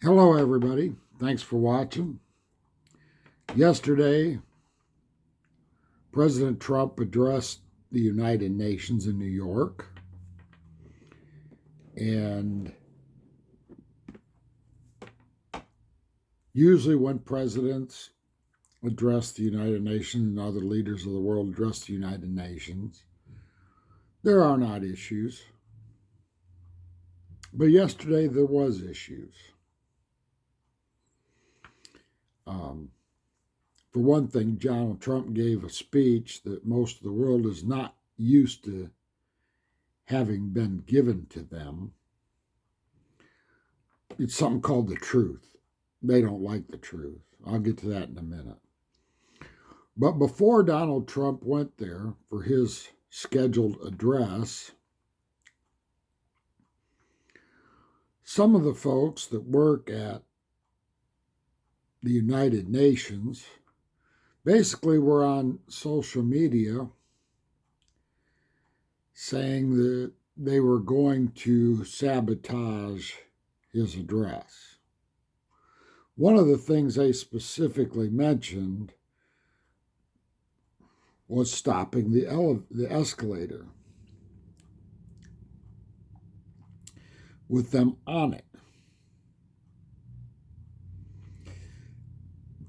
Hello, everybody. Thanks for watching. Yesterday, President Trump addressed the United Nations in New York. And usually, when presidents address the United Nations and other leaders of the world address the United Nations, there are not issues. But yesterday, there was issues. For one thing, Donald Trump gave a speech that most of the world is not used to having been given to them. It's something called the truth. They don't like the truth. I'll get to that in a minute. But before Donald Trump went there for his scheduled address, some of the folks that work at the United Nations basically were on social media saying that they were going to sabotage his address. One of the things they specifically mentioned was stopping the escalator with them on it.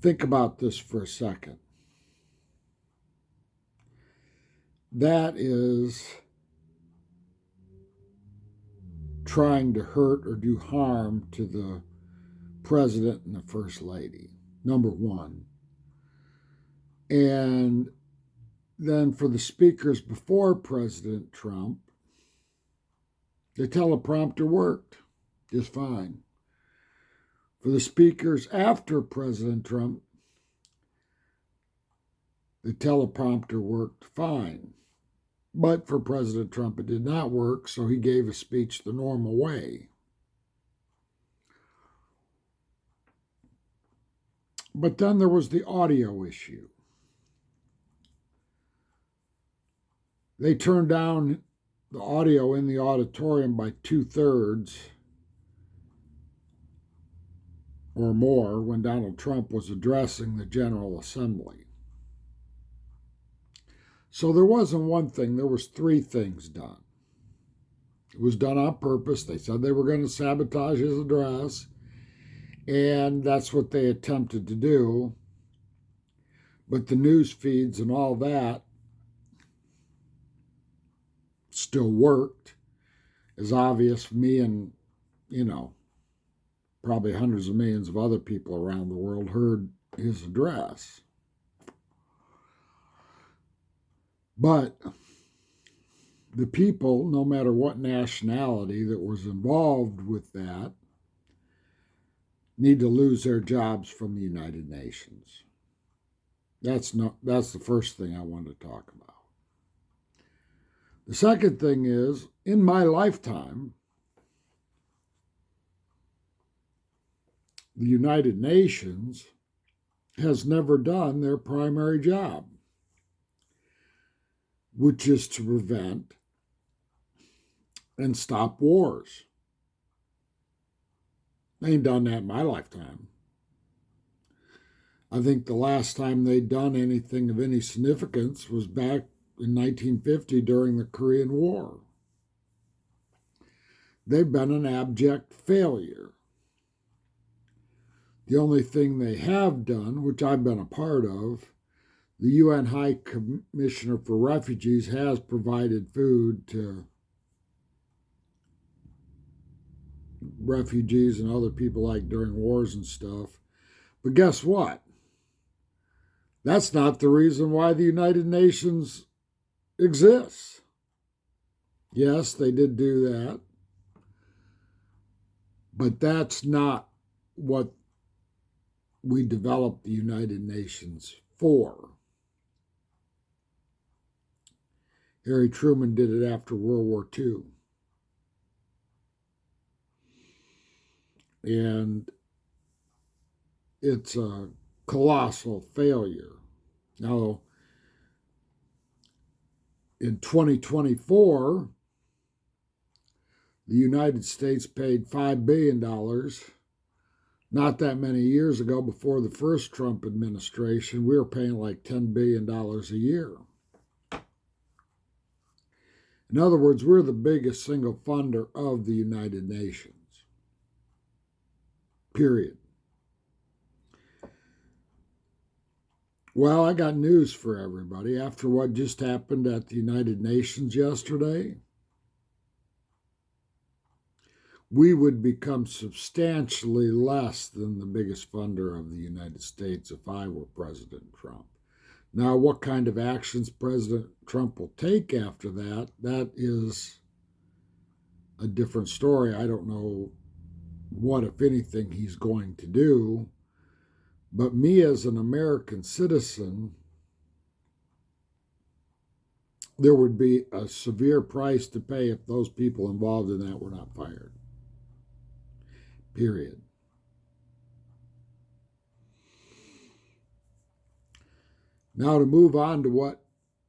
Think about this for a second. That is trying to hurt or do harm to the president and the first lady, number one. And then for the speakers before President Trump, the teleprompter worked just fine. For the speakers after President Trump, the teleprompter worked fine. But for President Trump, it did not work, so he gave a speech the normal way. But then there was the audio issue. They turned down the audio in the auditorium by 2/3 or more when Donald Trump was addressing the General Assembly. So there wasn't one thing, there was three things done. It was done on purpose. They said they were going to sabotage his address, and that's what they attempted to do. But the news feeds and all that still worked. It's obvious. Me and, probably hundreds of millions of other people around the world heard his address. But the people, no matter what nationality that was involved with that, need to lose their jobs from the United Nations. That's the first thing I want to talk about. The second thing is, in my lifetime, the United Nations has never done their primary job, which is to prevent and stop wars. They ain't done that in my lifetime. I think the last time they'd done anything of any significance was back in 1950 during the Korean War. They've been an abject failure. The only thing they have done, which I've been a part of, the UN High Commissioner for Refugees has provided food to refugees and other people like during wars and stuff. But guess what? That's not the reason why the United Nations exists. Yes, they did do that. But that's not what we developed the United Nations for. Harry Truman did it after World War II. And it's a colossal failure. Now, in 2024, the United States paid $5 billion Not that many years ago, before the first Trump administration, we were paying like $10 billion a year. In other words, we're the biggest single funder of the United Nations. Period. Well, I got news for everybody. After what just happened at the United Nations yesterday, we would become substantially less than the biggest funder of the United States if I were President Trump. Now, what kind of actions President Trump will take after that, that is a different story. I don't know what, if anything, he's going to do. But me as an American citizen, there would be a severe price to pay if those people involved in that were not fired. Period. Now, to move on to what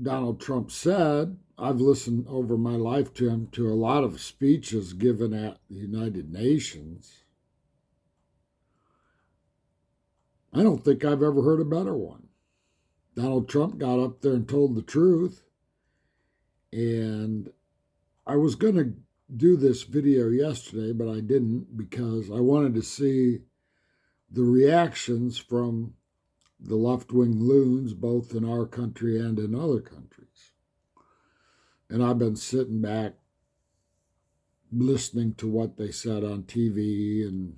Donald Trump said, I've listened over my lifetime to a lot of speeches given at the United Nations. I don't think I've ever heard a better one. Donald Trump got up there and told the truth. And I was going to do this video yesterday, but I didn't because I wanted to see the reactions from the left-wing loons, both in our country and in other countries. And I've been sitting back listening to what they said on TV and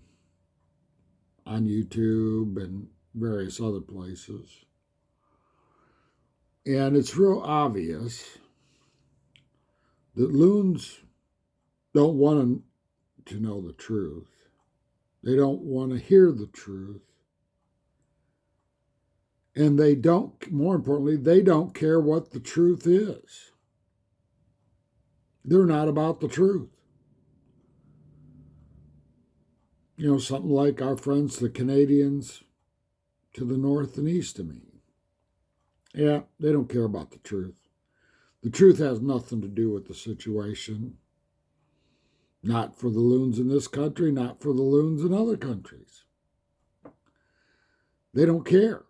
on YouTube and various other places. And it's real obvious that loons don't want to know the truth. They don't want to hear the truth. And they don't, more importantly, they don't care what the truth is. They're not about the truth. You know, something like our friends, the Canadians to the north and east of me. Yeah, they don't care about the truth. The truth has nothing to do with the situation. Not for the loons in this country, not for the loons in other countries. They don't care.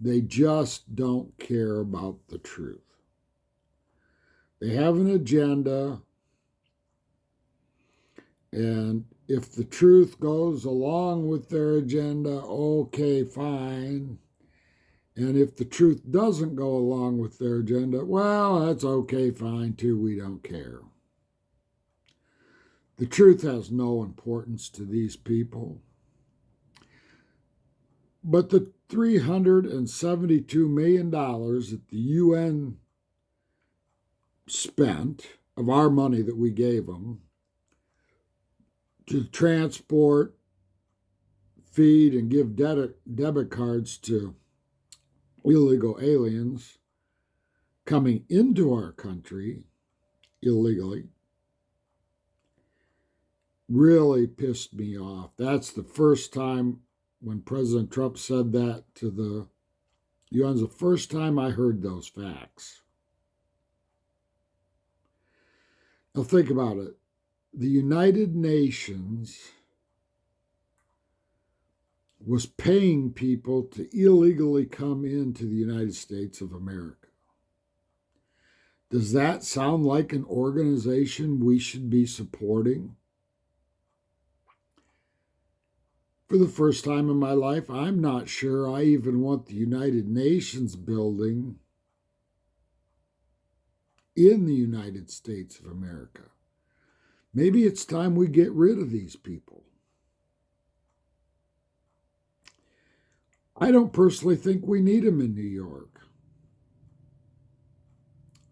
They just don't care about the truth. They have an agenda, and if the truth goes along with their agenda, okay, fine. And if the truth doesn't go along with their agenda, well, that's okay, fine, too. We don't care. The truth has no importance to these people. But the $372 million that the UN spent of our money that we gave them to transport, feed, and give debit cards to illegal aliens coming into our country illegally really pissed me off. That's the first time when President Trump said that to the UN's the first time I heard those facts. Now think about it. The United Nations was paying people to illegally come into the United States of America. Does that sound like an organization we should be supporting? For the first time in my life, I'm not sure I even want the United Nations building in the United States of America. Maybe it's time we get rid of these people. I don't personally think we need them in New York,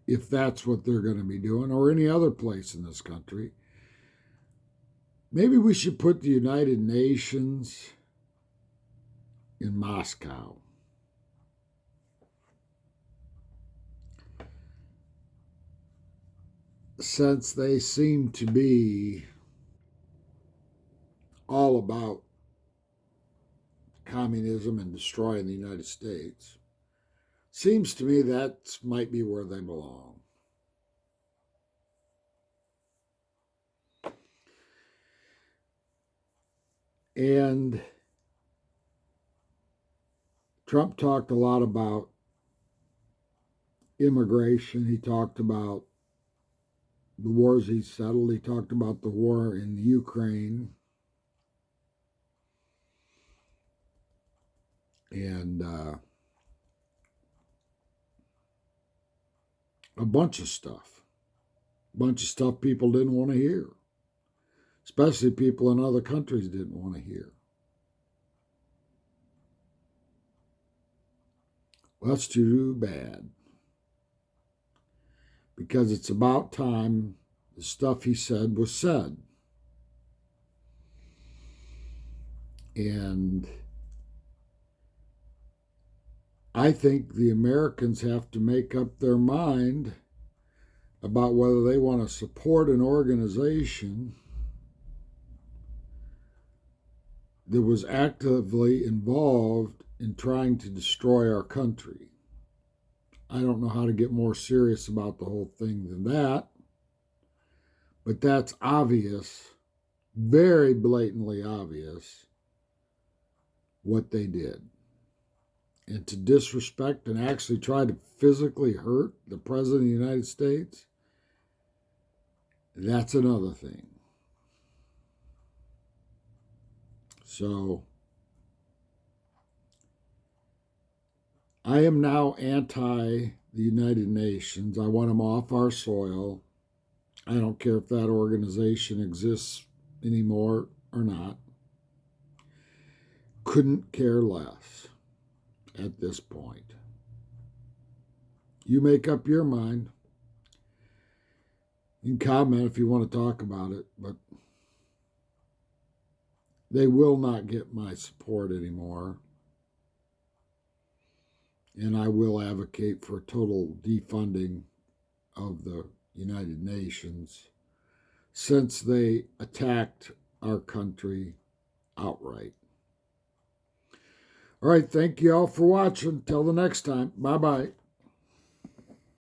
if that's what they're going to be doing, or any other place in this country. Maybe we should put the United Nations in Moscow. Since they seem to be all about communism and destroying the United States, seems to me that might be where they belong. And Trump talked a lot about immigration. He talked about the wars he settled. He talked about the war in Ukraine. And a bunch of stuff. A bunch of stuff people didn't want to hear. Especially people in other countries didn't want to hear. Well, that's too bad. Because it's about time the stuff he said was said. And I think the Americans have to make up their mind about whether they want to support an organization that was actively involved in trying to destroy our country. I don't know how to get more serious about the whole thing than that, but that's obvious, very blatantly obvious, what they did. And to disrespect and actually try to physically hurt the President of the United States, that's another thing. So, I am now anti the United Nations. I want them off our soil. I don't care if that organization exists anymore or not. Couldn't care less at this point. You make up your mind. You can comment if you want to talk about it, but they will not get my support anymore. And I will advocate for total defunding of the United Nations since they attacked our country outright. All right, thank you all for watching. Till the next time. Bye-bye.